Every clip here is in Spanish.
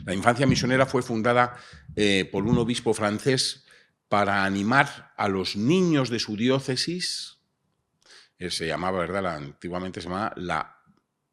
La Infancia Misionera fue fundada por un obispo francés para animar a los niños de su diócesis. Se llamaba, ¿verdad? Antiguamente se llamaba la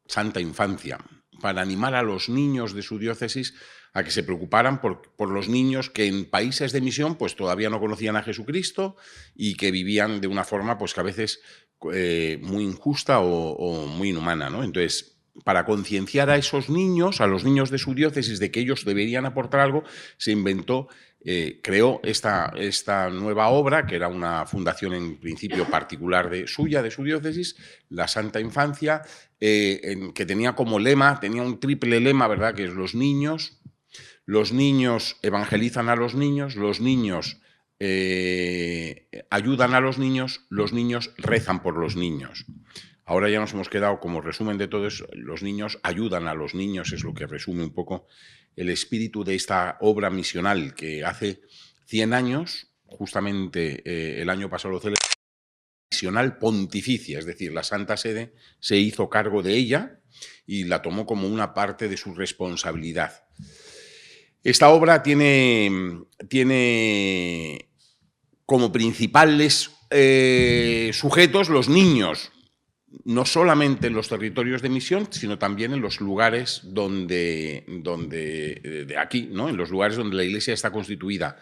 Santa Infancia, para animar a los niños de su diócesis a que se preocuparan por los niños que en países de misión pues todavía no conocían a Jesucristo y que vivían de una forma pues que a veces muy injusta o muy inhumana, ¿no? Entonces, para concienciar a esos niños, a los niños de su diócesis, de que ellos deberían aportar algo, se inventó, creó esta nueva obra, que era una fundación en principio particular de su diócesis, la Santa Infancia, que tenía como lema, tenía un triple lema, ¿verdad?, que es los niños evangelizan a los niños ayudan a los niños rezan por los niños. Ahora ya nos hemos quedado, como resumen de todo eso, los niños ayudan a los niños, es lo que resume un poco el espíritu de esta obra misional que hace 100 años, justamente el año pasado lo celebramos, misional pontificia, es decir, la Santa Sede se hizo cargo de ella y la tomó como una parte de su responsabilidad. Esta obra tiene como principales sujetos los niños, no solamente en los territorios de misión, sino también en los lugares de aquí, ¿no? En los lugares donde la Iglesia está constituida.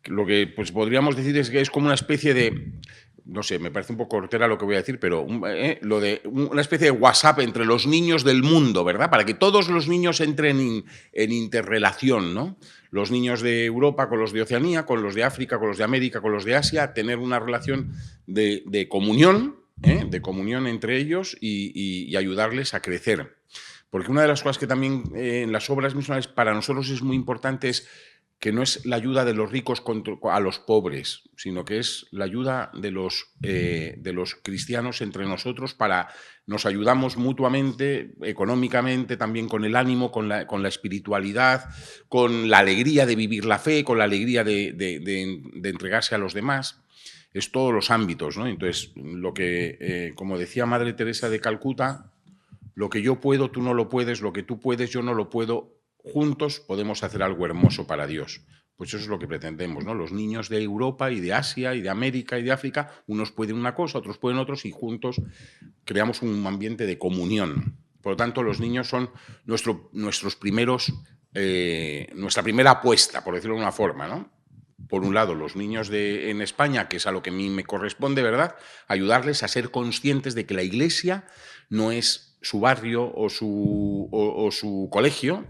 Lo que pues, podríamos decir es que es como una especie de, no sé, me parece un poco hortera lo que voy a decir, pero lo de una especie de WhatsApp entre los niños del mundo, ¿verdad? Para que todos los niños entren en interrelación, ¿no? Los niños de Europa con los de Oceanía, con los de África, con los de América, con los de Asia, tener una relación de comunión, de comunión entre ellos y ayudarles a crecer. Porque una de las cosas que también en las obras misionales para nosotros es muy importante es que no es la ayuda de los ricos a los pobres, sino que es la ayuda de los cristianos entre nosotros nos ayudamos mutuamente, económicamente, también con el ánimo, con la espiritualidad, con la alegría de vivir la fe, con la alegría de entregarse a los demás. Es todos los ámbitos, ¿no? Entonces, lo que, como decía Madre Teresa de Calcuta, lo que yo puedo, tú no lo puedes, lo que tú puedes, yo no lo puedo, juntos podemos hacer algo hermoso para Dios. Pues eso es lo que pretendemos, ¿no? Los niños de Europa y de Asia y de América y de África, unos pueden una cosa, otros pueden otros y juntos creamos un ambiente de comunión. Por lo tanto, los niños son nuestros primeros, nuestra primera apuesta, por decirlo de una forma, ¿no? Por un lado, los niños en España, que es a lo que a mí me corresponde, ¿verdad? Ayudarles a ser conscientes de que la Iglesia no es su barrio o su colegio,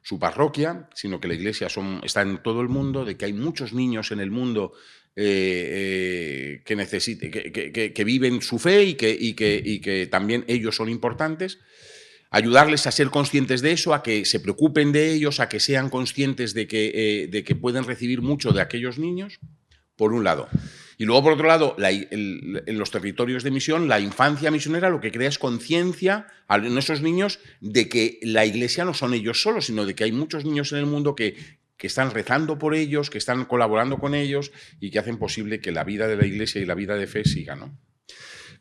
su parroquia, sino que la Iglesia está en todo el mundo, de que hay muchos niños en el mundo que viven su fe y que también ellos son importantes. Ayudarles a ser conscientes de eso, a que se preocupen de ellos, a que sean conscientes de que pueden recibir mucho de aquellos niños, por un lado. Y luego, por otro lado, en los territorios de misión, la infancia misionera lo que crea es conciencia en esos niños de que la Iglesia no son ellos solos, sino de que hay muchos niños en el mundo que están rezando por ellos, que están colaborando con ellos y que hacen posible que la vida de la Iglesia y la vida de fe siga, ¿no?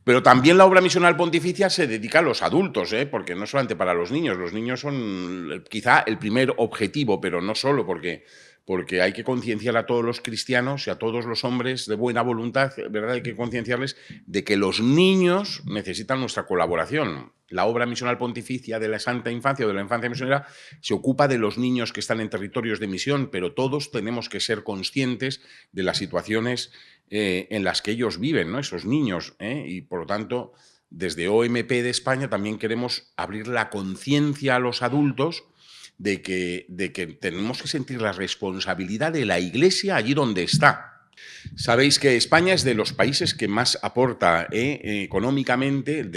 Pero también la obra misional pontificia se dedica a los adultos, porque no solamente para los niños son quizá el primer objetivo, pero no solo, porque hay que concienciar a todos los cristianos y a todos los hombres de buena voluntad, ¿verdad? Hay que concienciarles de que los niños necesitan nuestra colaboración. La obra misional pontificia de la Santa Infancia o de la Infancia Misionera se ocupa de los niños que están en territorios de misión, pero todos tenemos que ser conscientes de las situaciones en las que ellos viven, ¿no? Esos niños, y por lo tanto, desde OMP de España también queremos abrir la conciencia a los adultos de que tenemos que sentir la responsabilidad de la Iglesia allí donde está. Sabéis que España es de los países que más aporta económicamente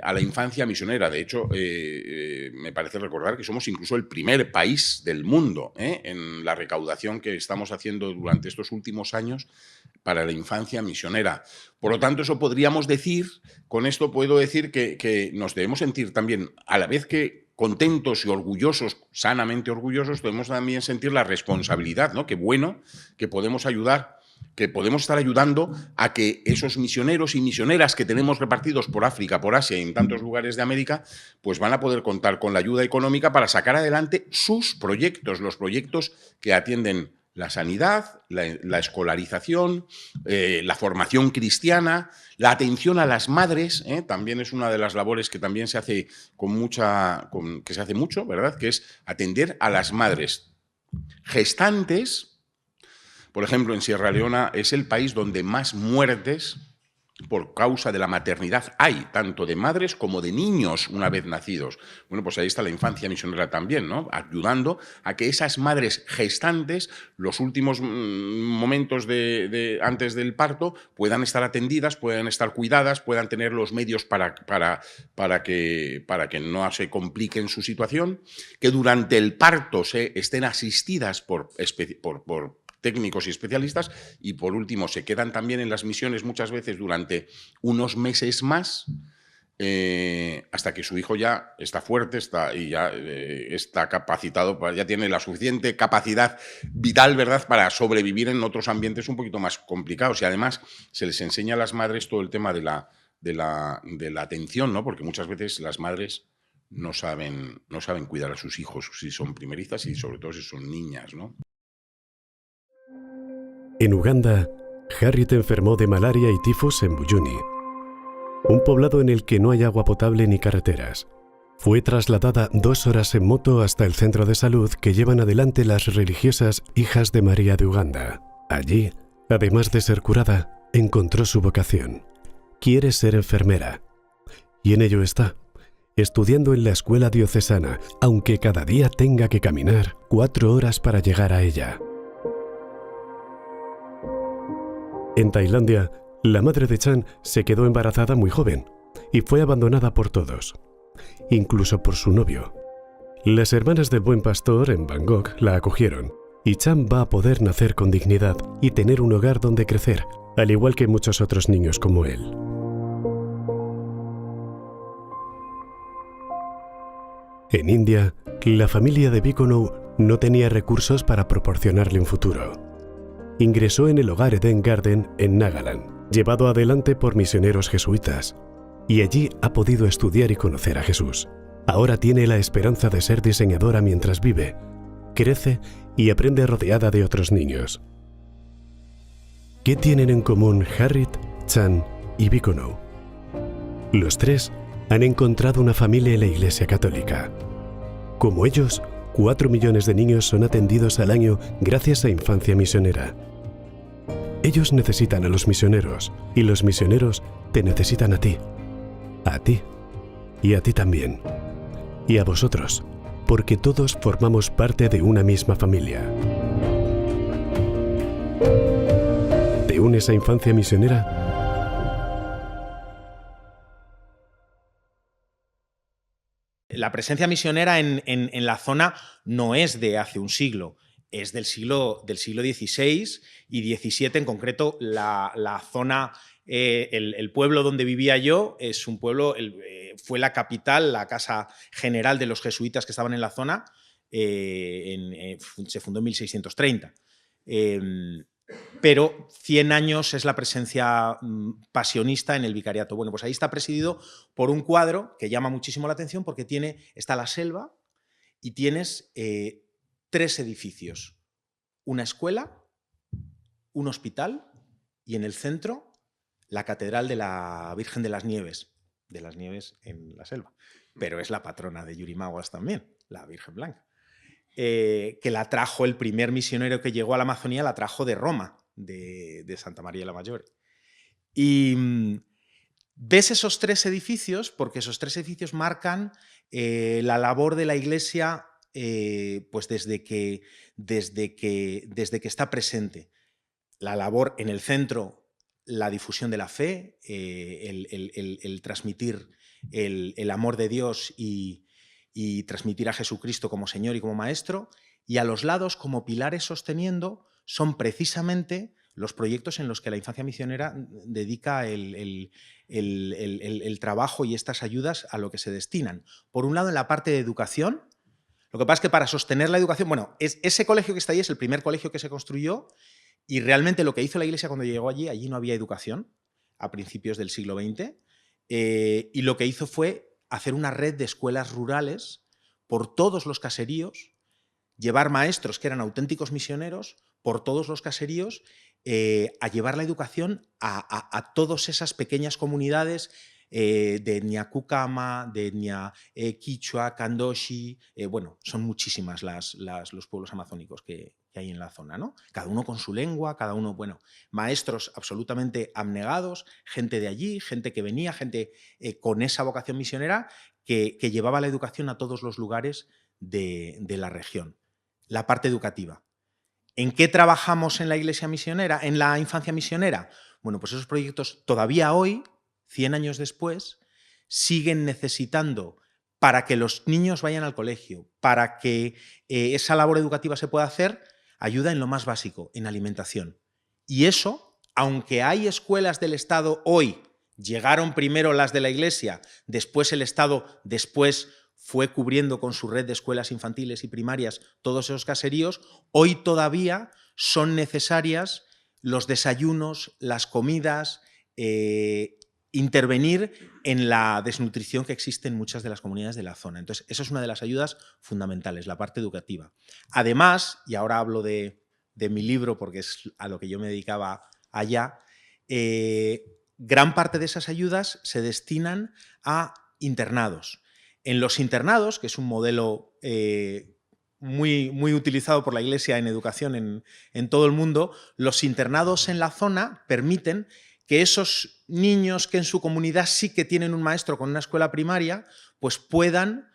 a la infancia misionera. De hecho, me parece recordar que somos incluso el primer país del mundo en la recaudación que estamos haciendo durante estos últimos años para la infancia misionera. Por lo tanto, eso podríamos decir, con esto puedo decir que nos debemos sentir también, a la vez que contentos y orgullosos, sanamente orgullosos, podemos también sentir la responsabilidad, ¿no? Qué bueno que podemos ayudar que podemos estar ayudando a que esos misioneros y misioneras que tenemos repartidos por África, por Asia y en tantos lugares de América, pues van a poder contar con la ayuda económica para sacar adelante sus proyectos, los proyectos que atienden la sanidad, la escolarización, la formación cristiana, la atención a las madres, también es una de las labores que también se hace que se hace mucho, ¿verdad? Que es atender a las madres gestantes. Por ejemplo, en Sierra Leona es el país donde más muertes por causa de la maternidad hay, tanto de madres como de niños una vez nacidos. Bueno, pues ahí está la infancia misionera también, ¿no? Ayudando a que esas madres gestantes, los últimos momentos antes del parto, puedan estar atendidas, puedan estar cuidadas, puedan tener los medios para que no se compliquen su situación, que durante el parto estén asistidas por técnicos y especialistas, y por último se quedan también en las misiones muchas veces durante unos meses más, hasta que su hijo ya está fuerte está capacitado, ya tiene la suficiente capacidad vital, ¿verdad?, para sobrevivir en otros ambientes un poquito más complicados. Y además se les enseña a las madres todo el tema de la atención, ¿no? Porque muchas veces las madres no saben cuidar a sus hijos si son primerizas y sobre todo si son niñas, ¿no? En Uganda, Harriet enfermó de malaria y tifus en Buyuni, un poblado en el que no hay agua potable ni carreteras. Fue trasladada 2 horas en moto hasta el centro de salud que llevan adelante las religiosas Hijas de María de Uganda. Allí, además de ser curada, encontró su vocación. Quiere ser enfermera. Y en ello está, estudiando en la escuela diocesana, aunque cada día tenga que caminar 4 horas para llegar a ella. En Tailandia, la madre de Chan se quedó embarazada muy joven y fue abandonada por todos, incluso por su novio. Las hermanas del Buen Pastor en Bangkok la acogieron y Chan va a poder nacer con dignidad y tener un hogar donde crecer, al igual que muchos otros niños como él. En India, la familia de Bikonou no tenía recursos para proporcionarle un futuro. Ingresó en el hogar Eden Garden en Nagaland, llevado adelante por misioneros jesuitas, y allí ha podido estudiar y conocer a Jesús. Ahora tiene la esperanza de ser diseñadora mientras vive, crece y aprende rodeada de otros niños. ¿Qué tienen en común Harriet, Chan y Bikonou? Los 3 han encontrado una familia en la Iglesia Católica. Como ellos, 4 millones de niños son atendidos al año gracias a Infancia Misionera. Ellos necesitan a los misioneros y los misioneros te necesitan a ti y a ti también, y a vosotros, porque todos formamos parte de una misma familia. ¿Te unes a Infancia Misionera? La presencia misionera en la zona no es de hace un siglo, es del siglo XVI y XVII. En concreto, la zona, el pueblo donde vivía yo es un pueblo, fue la capital, la casa general de los jesuitas que estaban en la zona, se fundó en 1630. Pero 100 años es la presencia pasionista en el vicariato. Bueno, pues ahí está presidido por un cuadro que llama muchísimo la atención porque está la selva y tienes 3 edificios, una escuela, un hospital y en el centro la catedral de la Virgen de las Nieves en la selva. Pero es la patrona de Yurimaguas también, la Virgen Blanca. Que la trajo el primer misionero que llegó a la Amazonía, la trajo de Roma, de Santa María la Mayor. Y ves esos 3 edificios, porque esos 3 edificios marcan la labor de la Iglesia pues desde que está presente. La labor en el centro, la difusión de la fe, el transmitir el amor de Dios y transmitir a Jesucristo como Señor y como Maestro, y a los lados, como pilares sosteniendo, son precisamente los proyectos en los que la Infancia Misionera dedica el trabajo y estas ayudas a lo que se destinan. Por un lado, en la parte de educación. Lo que pasa es que para sostener la educación, bueno, ese colegio que está ahí es el primer colegio que se construyó Y realmente lo que hizo la Iglesia cuando llegó allí no había educación a principios del siglo XX, y lo que hizo fue hacer una red de escuelas rurales por todos los caseríos, llevar maestros que eran auténticos misioneros por todos los caseríos, a llevar la educación a todas esas pequeñas comunidades de etnia Kukama, de etnia Quichua, Kandoshi, bueno, son muchísimas los pueblos amazónicos que hay en la zona, ¿no? Cada uno con su lengua, cada uno, bueno, maestros absolutamente abnegados, gente de allí, gente que venía, gente con esa vocación misionera que llevaba la educación a todos los lugares de la región. La parte educativa. ¿En qué trabajamos en la iglesia misionera, en la infancia misionera? Bueno, pues esos proyectos todavía hoy, 100 años después, siguen necesitando, para que los niños vayan al colegio, para que esa labor educativa se pueda hacer, ayuda en lo más básico, en alimentación. Y eso, aunque hay escuelas del Estado hoy, llegaron primero las de la iglesia, después el Estado, después fue cubriendo con su red de escuelas infantiles y primarias todos esos caseríos, hoy todavía son necesarias los desayunos, las comidas, intervenir en la desnutrición que existe en muchas de las comunidades de la zona. Entonces, eso es una de las ayudas fundamentales, la parte educativa. Además, y ahora hablo de mi libro porque es a lo que yo me dedicaba allá, gran parte de esas ayudas se destinan a internados. En los internados, que es un modelo muy utilizado por la Iglesia en educación en todo el mundo, los internados en la zona permiten que esos niños que en su comunidad sí que tienen un maestro con una escuela primaria, pues puedan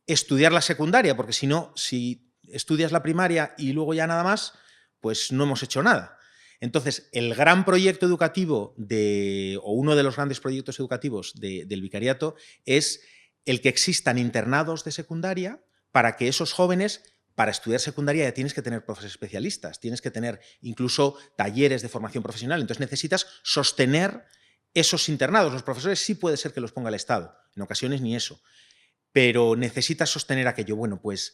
estudiar la secundaria, porque si no, si estudias la primaria y luego ya nada más, pues no hemos hecho nada. Entonces, el gran proyecto educativo, o uno de los grandes proyectos educativos del vicariato es el que existan internados de secundaria para que esos jóvenes, para estudiar secundaria ya tienes que tener profesores especialistas, tienes que tener incluso talleres de formación profesional, entonces necesitas sostener esos internados. Los profesores sí puede ser que los ponga el Estado, en ocasiones ni eso, pero necesitas sostener aquello. Bueno, pues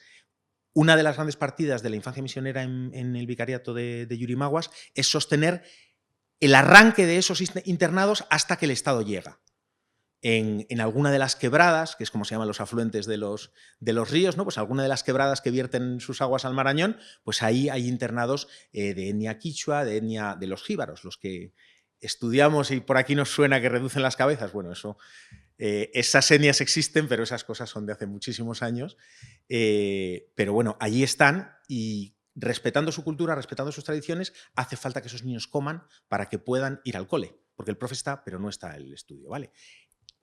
una de las grandes partidas de la infancia misionera en el vicariato de Yurimaguas es sostener el arranque de esos internados hasta que el Estado llega. En alguna de las quebradas, que es como se llaman los afluentes de los ríos, ¿no? Pues alguna de las quebradas que vierten sus aguas al Marañón, pues ahí hay internados de etnia quichua, de los jíbaros, los que estudiamos y por aquí nos suena que reducen las cabezas. Bueno, esas etnias existen, pero esas cosas son de hace muchísimos años. Pero bueno, allí están y respetando su cultura, respetando sus tradiciones, hace falta que esos niños coman para que puedan ir al cole, porque el profe está, pero no está el estudio, ¿vale?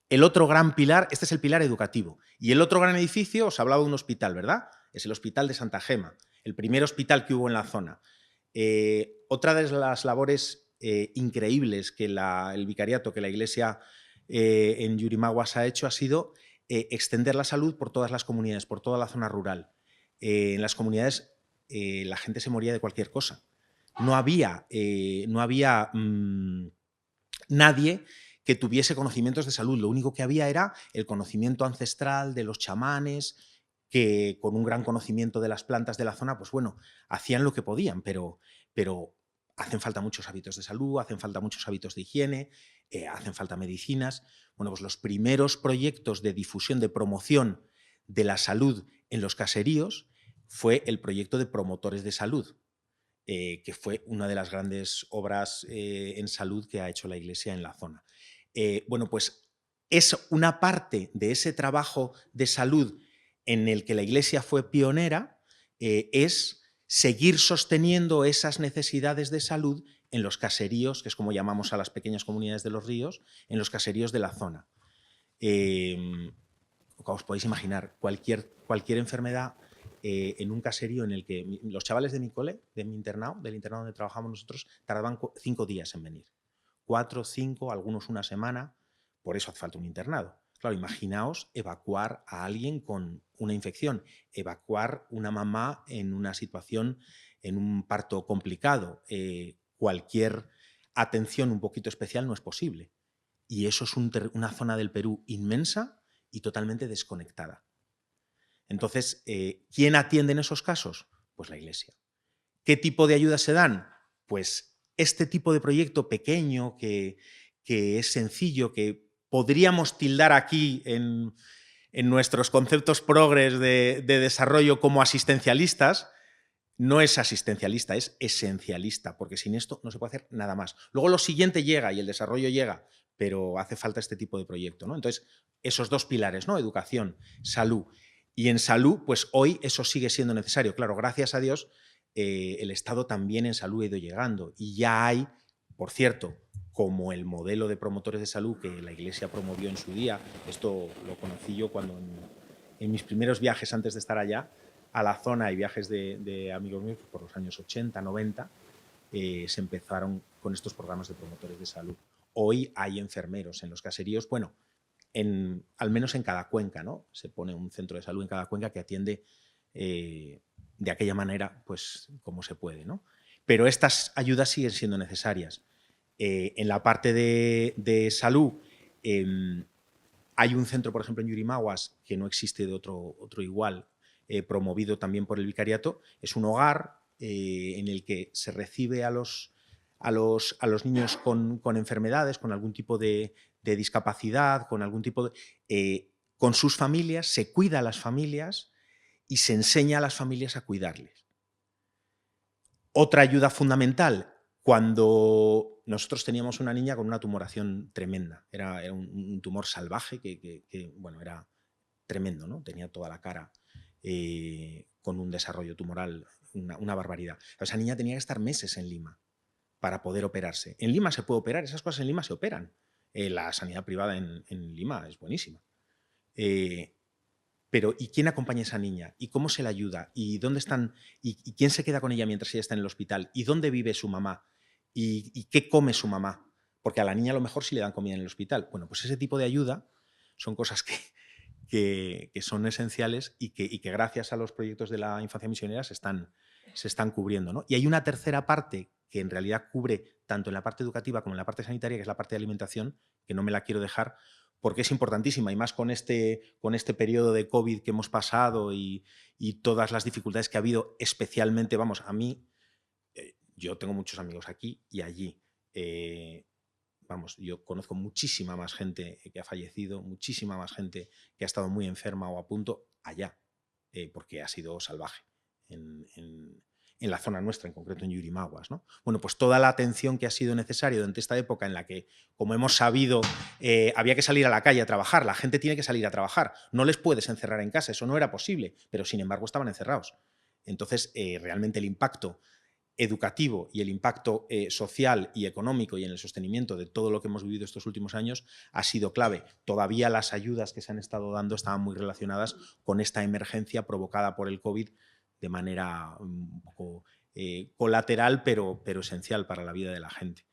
El otro gran pilar, este es el pilar educativo. Y el otro gran edificio, os hablaba de un hospital, ¿verdad? Es el Hospital de Santa Gema, el primer hospital que hubo en la zona. Otra de las labores increíbles que el vicariato, que la Iglesia en Yurimaguas ha hecho, ha sido extender la salud por todas las comunidades, por toda la zona rural. En las comunidades la gente se moría de cualquier cosa. No había nadie que tuviese conocimientos de salud. Lo único que había era el conocimiento ancestral de los chamanes, que con un gran conocimiento de las plantas de la zona, pues bueno, hacían lo que podían, pero hacen falta muchos hábitos de salud, hacen falta muchos hábitos de higiene, hacen falta medicinas. Bueno, pues los primeros proyectos de difusión, de promoción de la salud en los caseríos fue el proyecto de promotores de salud, que fue una de las grandes obras en salud que ha hecho la Iglesia en la zona. Bueno, pues es una parte de ese trabajo de salud en el que la Iglesia fue pionera, es seguir sosteniendo esas necesidades de salud en los caseríos, que es como llamamos a las pequeñas comunidades de los ríos, en los caseríos de la zona. Como os podéis imaginar, cualquier enfermedad en un caserío en el que los chavales de mi cole, del internado donde trabajamos nosotros, tardaban 5 días en venir. 4, 5, algunos una semana, por eso hace falta un internado. Claro, imaginaos evacuar a alguien con una infección, evacuar una mamá en una situación, en un parto complicado. Cualquier atención un poquito especial no es posible. Y eso es una zona del Perú inmensa y totalmente desconectada. Entonces, ¿quién atiende en esos casos? Pues la Iglesia. ¿Qué tipo de ayudas se dan? pues este tipo de proyecto pequeño, que es sencillo, que podríamos tildar aquí en nuestros conceptos progres de desarrollo como asistencialistas, no es asistencialista, es esencialista, porque sin esto no se puede hacer nada más. Luego lo siguiente llega y el desarrollo llega, pero hace falta este tipo de proyecto, ¿no? Entonces, esos dos pilares, ¿no? Educación, salud. Y en salud, pues hoy eso sigue siendo necesario. Claro, gracias a Dios, el Estado también en salud ha ido llegando. Y ya hay, por cierto, como el modelo de promotores de salud que la Iglesia promovió en su día, esto lo conocí yo cuando en mis primeros viajes antes de estar allá, a la zona y viajes de amigos míos por los años 80, 90, se empezaron con estos programas de promotores de salud. Hoy hay enfermeros en los caseríos, bueno, al menos en cada cuenca, ¿no? Se pone un centro de salud en cada cuenca que atiende de aquella manera, pues, como se puede, ¿no? Pero estas ayudas siguen siendo necesarias. En la parte de salud, hay un centro, por ejemplo, en Yurimaguas, que no existe de otro igual, promovido también por el vicariato. Es un hogar en el que se recibe a los niños con enfermedades, con algún tipo de discapacidad, con algún tipo de... con sus familias, se cuida a las familias y se enseña a las familias a cuidarles. Otra ayuda fundamental, cuando nosotros teníamos una niña con una tumoración tremenda, era un tumor salvaje que, bueno, era tremendo, ¿no? Tenía toda la cara con un desarrollo tumoral, una barbaridad. Esa niña tenía que estar meses en Lima para poder operarse. En Lima se puede operar, esas cosas en Lima se operan. La sanidad privada en Lima es buenísima. Pero ¿y quién acompaña a esa niña? ¿Y cómo se la ayuda? ¿Y dónde están? ¿Y quién se queda con ella mientras ella está en el hospital? ¿Y dónde vive su mamá? ¿Y qué come su mamá? Porque a la niña a lo mejor sí le dan comida en el hospital. Bueno, pues ese tipo de ayuda son cosas que son esenciales y que gracias a los proyectos de la infancia misionera se están cubriendo, ¿no? Y hay una tercera parte que en realidad cubre tanto en la parte educativa como en la parte sanitaria, que es la parte de alimentación, que no me la quiero dejar, porque es importantísima, y más con este periodo de COVID que hemos pasado y todas las dificultades que ha habido, especialmente, vamos, a mí, yo tengo muchos amigos aquí y allí. Vamos, yo conozco muchísima más gente que ha fallecido, muchísima más gente que ha estado muy enferma o a punto allá, porque ha sido salvaje en la zona nuestra, en concreto en Yurimaguas, ¿no? Bueno, pues toda la atención que ha sido necesaria durante esta época en la que, como hemos sabido, había que salir a la calle a trabajar, la gente tiene que salir a trabajar, no les puedes encerrar en casa, eso no era posible, pero sin embargo estaban encerrados. Entonces, realmente el impacto educativo y el impacto social y económico y en el sostenimiento de todo lo que hemos vivido estos últimos años ha sido clave. Todavía las ayudas que se han estado dando estaban muy relacionadas con esta emergencia provocada por el COVID de manera un poco colateral, pero esencial para la vida de la gente.